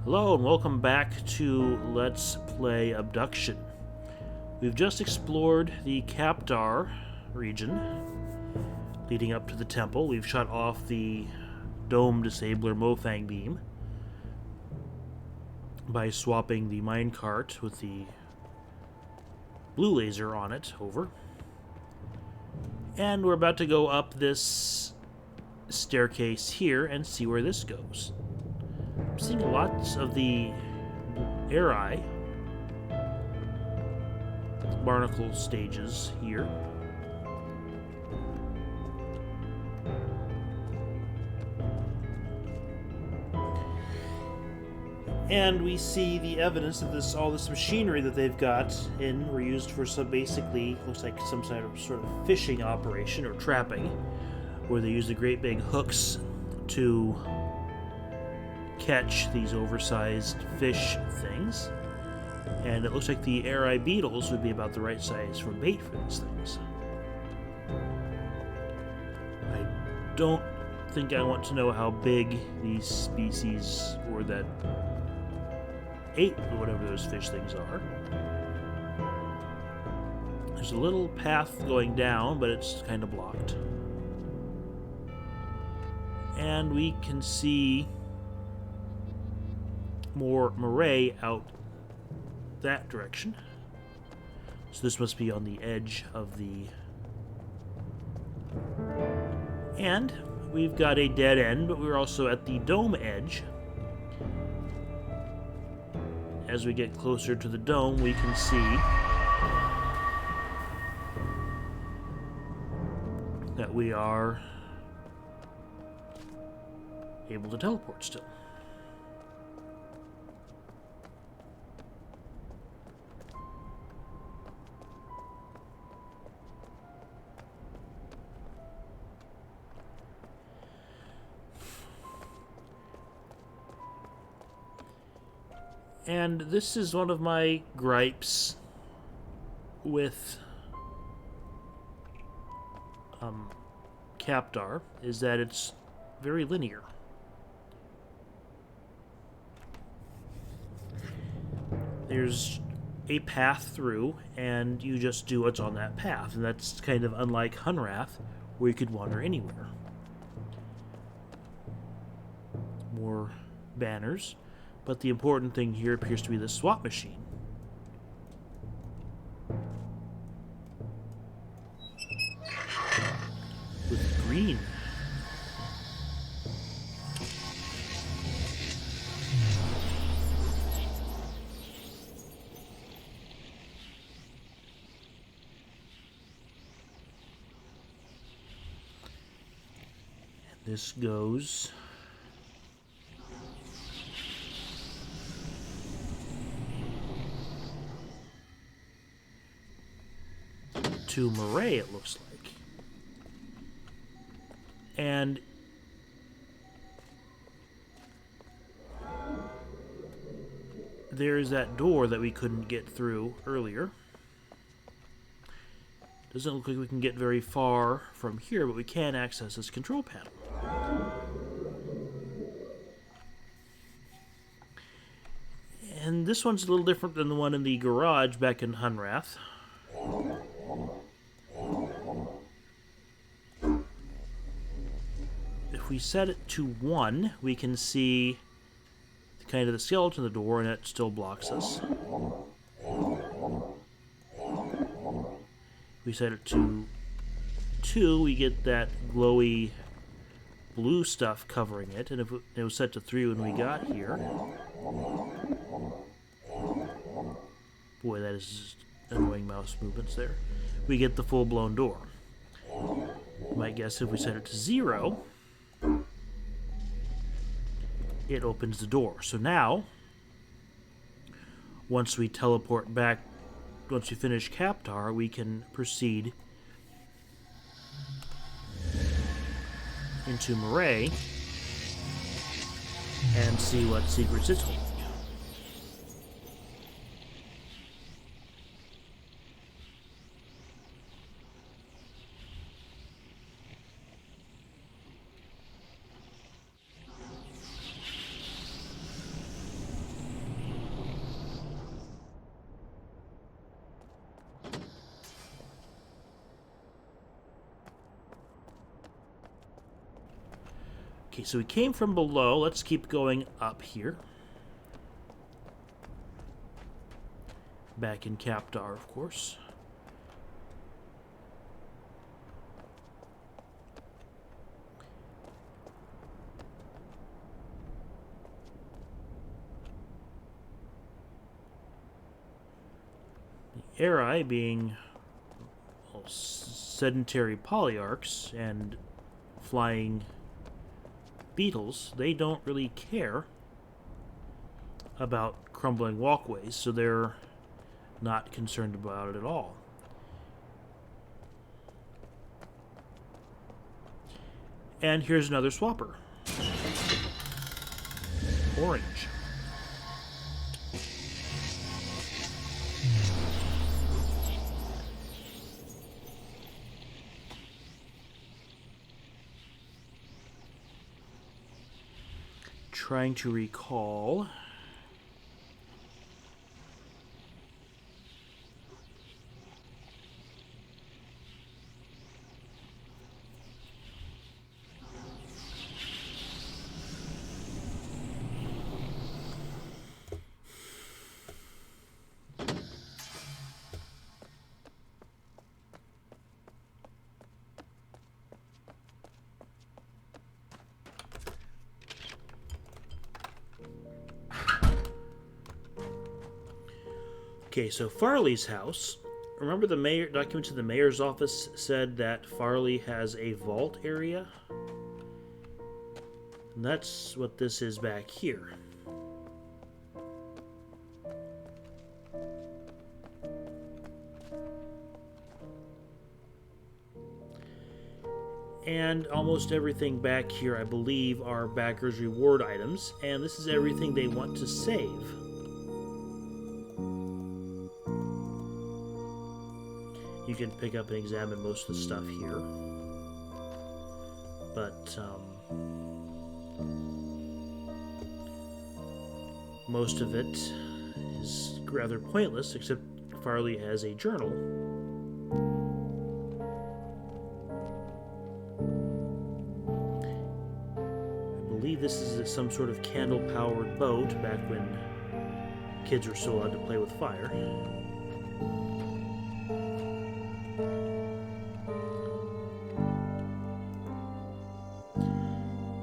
Hello and welcome back to Let's Play Obduction. We've just explored the Kaptar region leading up to the temple. We've shut off the dome disabler Mofang beam by swapping the minecart with the blue laser on it over. And we're about to go up this staircase here and see where this goes. I'm seeing lots of the air eye barnacle stages here. And we see the evidence of all this machinery that they've got in were used for some basically looks like some sort of fishing operation or trapping, where they use the great big hooks to catch these oversized fish things. And it looks like the air eye beetles would be about the right size for bait for these things. I don't think I want to know how big these species or that ate whatever those fish things are. There's a little path going down, but it's kind of blocked. And we can see more moray out that direction. So this must be on the edge of the... And we've got a dead end, but we're also at the dome edge. As we get closer to the dome, we can see that we are able to teleport still. And this is one of my gripes with Kaptar, is that it's very linear. There's a path through, and you just do what's on that path, and that's kind of unlike Hunrath, where you could wander anywhere. More banners. But the important thing here appears to be the swap machine. With green. And this goes... to moray, it looks like. And there's that door that we couldn't get through earlier. Doesn't look like we can get very far from here, but we can access this control panel. And this one's a little different than the one in the garage back in Hunrath. If we set it to 1, we can see kind of the skeleton of the door, and it still blocks us. If we set it to 2, we get that glowy blue stuff covering it, and if it was set to 3 when we got here... Boy, that is annoying mouse movements there. We get the full-blown door. You might guess if we set it to 0... it opens the door. So now, once we teleport back, once we finish Kaptar, we can proceed into moray and see what secrets it's holding. Okay, so we came from below. Let's keep going up here. Back in Kaptar, of course. The Eri being sedentary polyarchs and flying beetles, they don't really care about crumbling walkways, so they're not concerned about it at all. And here's another swapper. Orange. Trying to recall. Okay, so Farley's house. Remember the mayor documents in the mayor's office said that Farley has a vault area? And that's what this is back here. And almost everything back here, I believe, are backers' reward items, and this is everything they want to save. You can pick up and examine most of the stuff here. But most of it is rather pointless, except Farley has a journal. I believe this is some sort of candle-powered boat back when kids were still allowed to play with fire.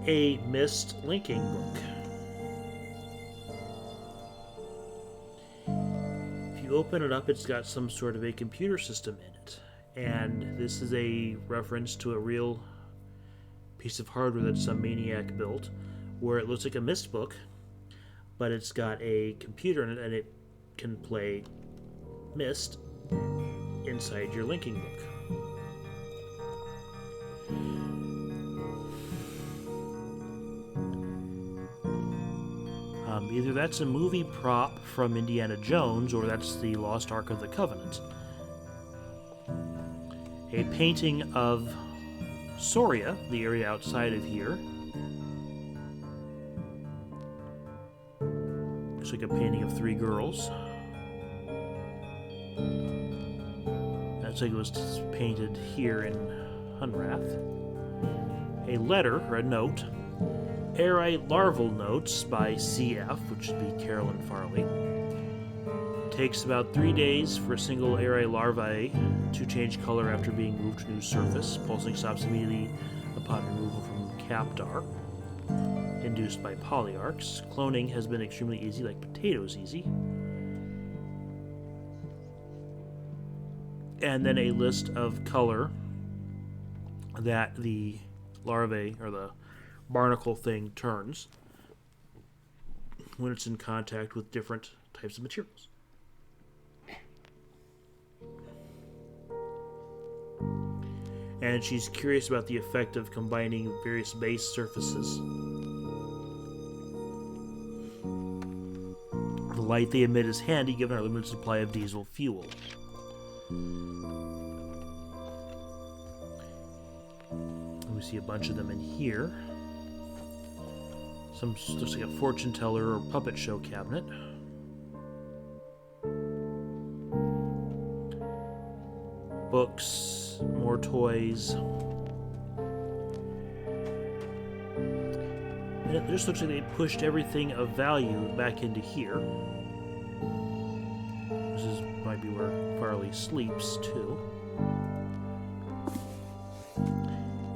A missed linking book. If you open it up, it's got some sort of a computer system in it. And this is a reference to a real piece of hardware that some maniac built, where it looks like a mist book, but it's got a computer in it, and it can play Mist inside your linking book. Either that's a movie prop from Indiana Jones, or that's the Lost Ark of the Covenant. A painting of Soria, the area outside of here. Looks like a painting of three girls. That's like it was painted here in Hunrath. A letter, or a note. Eri Larval Notes by CF, which would be Caroline Farley. Takes about 3 days for a single Eri larvae to change color after being moved to a new surface. Pulsing stops immediately upon removal from Kaptar, induced by polyarchs. Cloning has been extremely easy, like potatoes easy. And then a list of color that the larvae, or the barnacle thing, turns when it's in contact with different types of materials. And she's curious about the effect of combining various base surfaces. The light they emit is handy given our limited supply of diesel fuel. We see a bunch of them in here. Some looks like a fortune teller or puppet show cabinet. Books, more toys. And it just looks like they pushed everything of value back into here. Might be where Farley sleeps, too.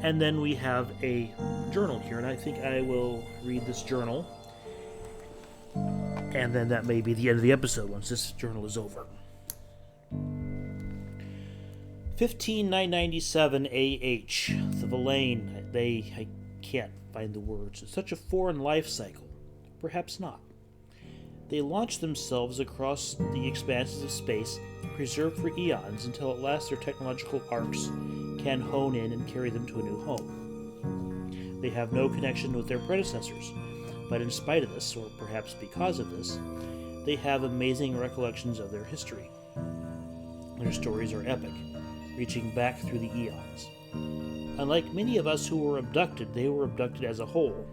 And then we have a journal here, and I think I will read this journal. And then that may be the end of the episode once this journal is over. 15997 AH. The Villain. I can't find the words. It's such a foreign life cycle. Perhaps not. They launch themselves across the expanses of space, preserved for eons, until at last their technological arcs can hone in and carry them to a new home. They have no connection with their predecessors, but in spite of this, or perhaps because of this, they have amazing recollections of their history. Their stories are epic, reaching back through the eons. Unlike many of us who were abducted, they were abducted as a whole.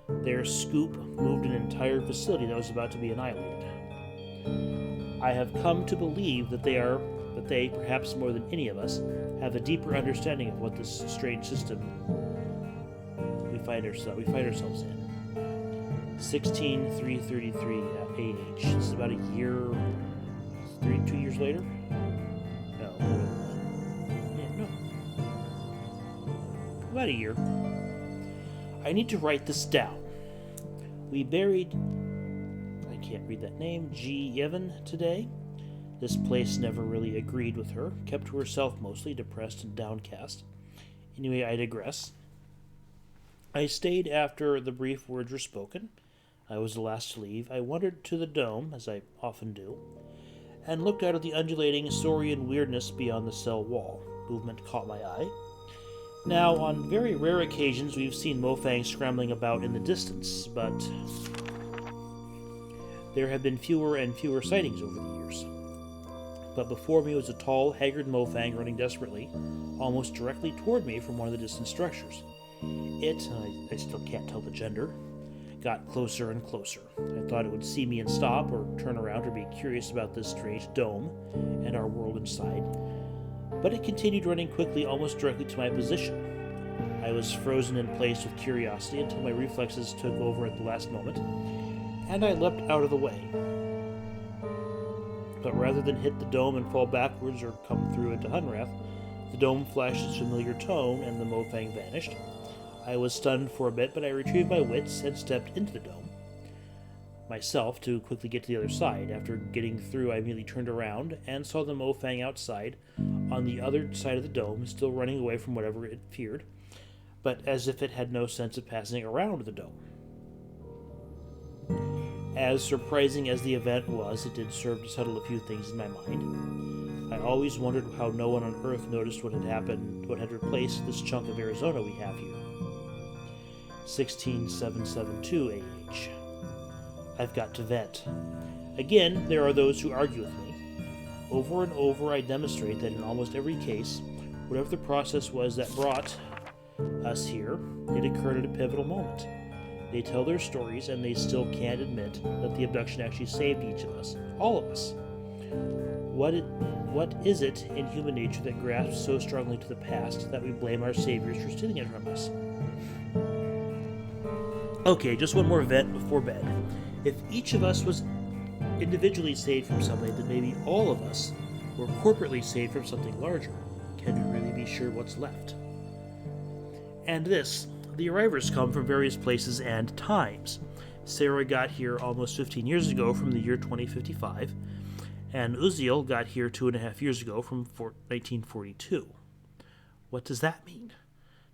Their scoop moved an entire facility that was about to be annihilated. I have come to believe that they, perhaps more than any of us, have a deeper understanding of what this strange system we find ourselves in. 16333 AH. This is about a year, 2 years later? No. Yeah, no. About a year. I need to write this down. We buried, I can't read that name, G. Yevon today. This place never really agreed with her, kept to herself mostly, depressed and downcast. Anyway, I digress. I stayed after the brief words were spoken. I was the last to leave. I wandered to the dome, as I often do, and looked out at the undulating saurian weirdness beyond the cell wall. Movement caught my eye. Now, on very rare occasions, we've seen Mofang scrambling about in the distance, but there have been fewer and fewer sightings over the years. But before me was a tall, haggard Mofang running desperately, almost directly toward me from one of the distant structures. It, I still can't tell the gender, got closer and closer. I thought it would see me and stop, or turn around, or be curious about this strange dome and our world inside. But it continued running quickly, almost directly to my position. I was frozen in place with curiosity until my reflexes took over at the last moment, and I leapt out of the way. But rather than hit the dome and fall backwards or come through into Hunrath, the dome flashed its familiar tone and the Mofang vanished. I was stunned for a bit, but I retrieved my wits and stepped into the dome myself to quickly get to the other side. After getting through, I immediately turned around and saw the Mofang outside on the other side of the dome, still running away from whatever it feared, but as if it had no sense of passing around the dome. As surprising as the event was, it did serve to settle a few things in my mind. I always wondered how no one on Earth noticed what had happened, what had replaced this chunk of Arizona we have here. 16772 AH. I've got to vent. Again, there are those who argue with me. Over and over, I demonstrate that in almost every case, whatever the process was that brought us here, it occurred at a pivotal moment. They tell their stories, and they still can't admit that the abduction actually saved each of us, all of us. What is it in human nature that grasps so strongly to the past that we blame our saviors for stealing it from us? Okay, just one more vent before bed. If each of us was individually saved from something, then maybe all of us were corporately saved from something larger. Can we really be sure what's left? And this, the arrivers come from various places and times. Sarah got here almost 15 years ago from the year 2055, and Uziel got here 2.5 years ago from 1942. What does that mean?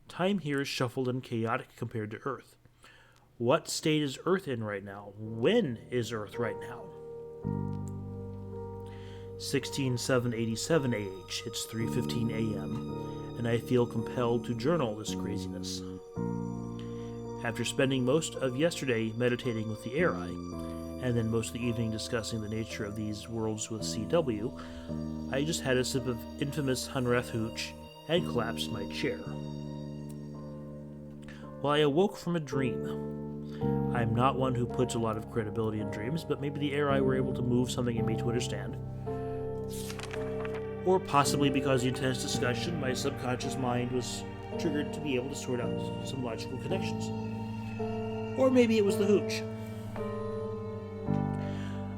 Time here is shuffled and chaotic compared to Earth. What state is Earth in right now? When is Earth right now? 16787 AH. It's 3:15 a.m., and I feel compelled to journal this craziness. After spending most of yesterday meditating with the Eri, and then most of the evening discussing the nature of these worlds with CW, I just had a sip of infamous Hunrath hooch and collapsed in my chair. Well, I awoke from a dream. I'm not one who puts a lot of credibility in dreams, but maybe the Eri were able to move something in me to understand. Or possibly because of the intense discussion, my subconscious mind was triggered to be able to sort out some logical connections. Or maybe it was the hooch.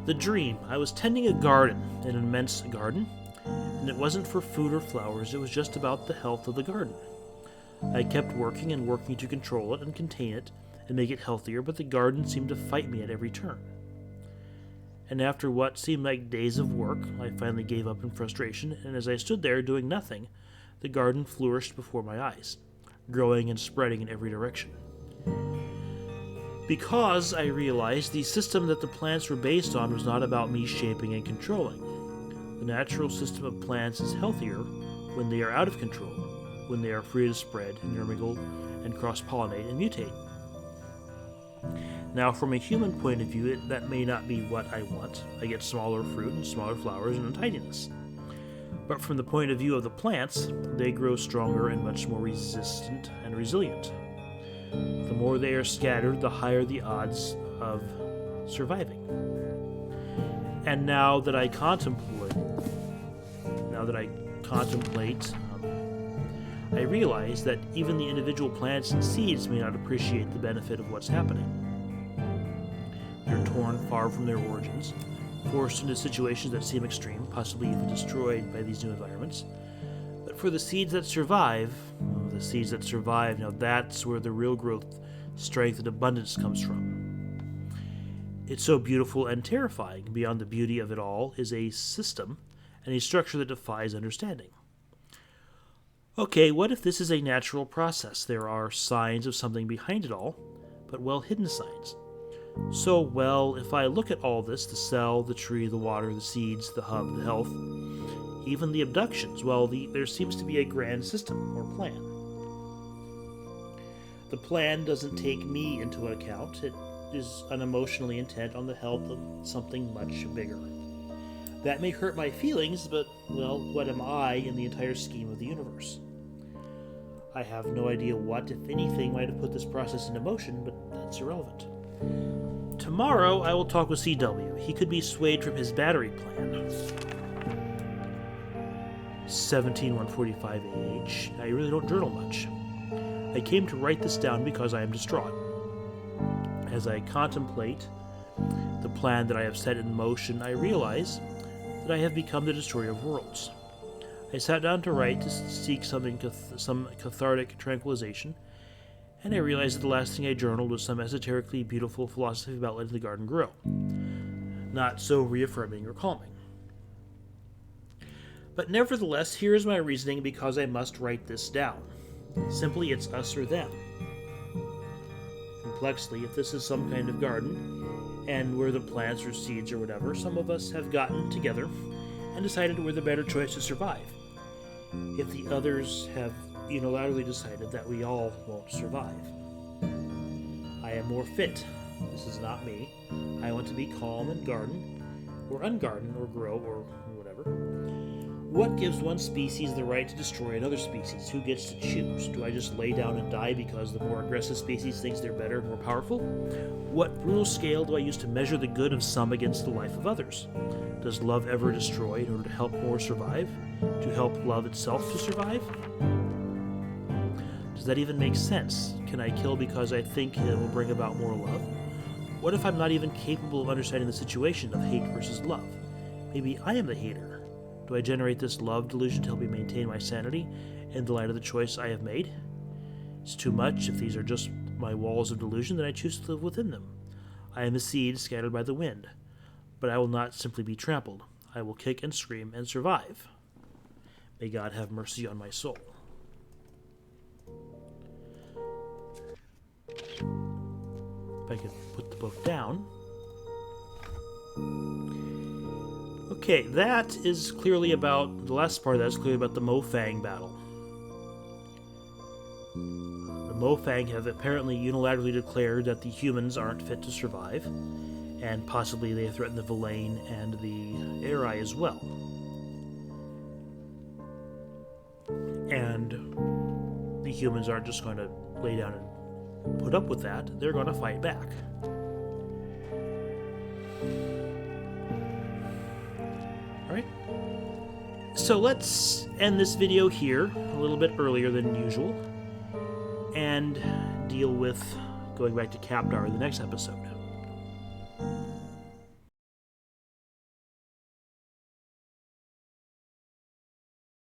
The dream. I was tending a garden, an immense garden, and it wasn't for food or flowers, it was just about the health of the garden. I kept working and working to control it and contain it and make it healthier, but the garden seemed to fight me at every turn. And after what seemed like days of work, I finally gave up in frustration, and as I stood there doing nothing, the garden flourished before my eyes, growing and spreading in every direction. Because, I realized, the system that the plants were based on was not about me shaping and controlling. The natural system of plants is healthier when they are out of control, when they are free to spread, intermingle, and cross-pollinate and mutate. Now, from a human point of view, that may not be what I want. I get smaller fruit and smaller flowers and untidiness. But from the point of view of the plants, they grow stronger and much more resistant and resilient. The more they are scattered, the higher the odds of surviving. And now that I contemplate, I realize that even the individual plants and seeds may not appreciate the benefit of what's happening. They're torn far from their origins, forced into situations that seem extreme, possibly even destroyed by these new environments. But for the seeds that survive, now that's where the real growth, strength, and abundance comes from. It's so beautiful and terrifying. Beyond the beauty of it all is a system and a structure that defies understanding. Okay, what if this is a natural process? There are signs of something behind it all, but well-hidden signs. So, well, if I look at all this, the cell, the tree, the water, the seeds, the hub, the health, even the abductions, well, there seems to be a grand system or plan. The plan doesn't take me into account. It is unemotionally intent on the health of something much bigger. That may hurt my feelings, but, well, what am I in the entire scheme of the universe? I have no idea what, if anything, might have put this process into motion, but that's irrelevant. Tomorrow, I will talk with CW. He could be swayed from his battery plan. 17145 AH. I really don't journal much. I came to write this down because I am distraught. As I contemplate the plan that I have set in motion, I realize that I have become the destroyer of worlds. I sat down to write to seek some cathartic tranquilization, and I realized that the last thing I journaled was some esoterically beautiful philosophy about letting the garden grow. Not so reaffirming or calming. But nevertheless, here is my reasoning because I must write this down. Simply, it's us or them. Complexly, if this is some kind of garden, and we're the plants or seeds or whatever, some of us have gotten together and decided we're the better choice to survive. If the others have unilaterally decided that we all won't survive. I am more fit. This is not me. I want to be calm and garden, or ungarden, or grow, or whatever. What gives one species the right to destroy another species? Who gets to choose? Do I just lay down and die because the more aggressive species thinks they're better and more powerful? What brutal scale do I use to measure the good of some against the life of others? Does love ever destroy in order to help more survive? To help love itself to survive? Does that even make sense? Can I kill because I think it will bring about more love? What if I'm not even capable of understanding the situation of hate versus love? Maybe I am the hater. Do I generate this love delusion to help me maintain my sanity in the light of the choice I have made? It's too much. If these are just my walls of delusion, then I choose to live within them. I am a seed scattered by the wind, but I will not simply be trampled. I will kick and scream and survive. May God have mercy on my soul. If I could put the book down. Okay, that is clearly about, the last part of that is clearly about the Mofang battle. The Mofang have apparently unilaterally declared that the humans aren't fit to survive, and possibly they have threatened the Villain and the Arai as well. And the humans aren't just going to lay down and put up with that, they're going to fight back. Alright, so let's end this video here a little bit earlier than usual and deal with going back to Kaptar in the next episode.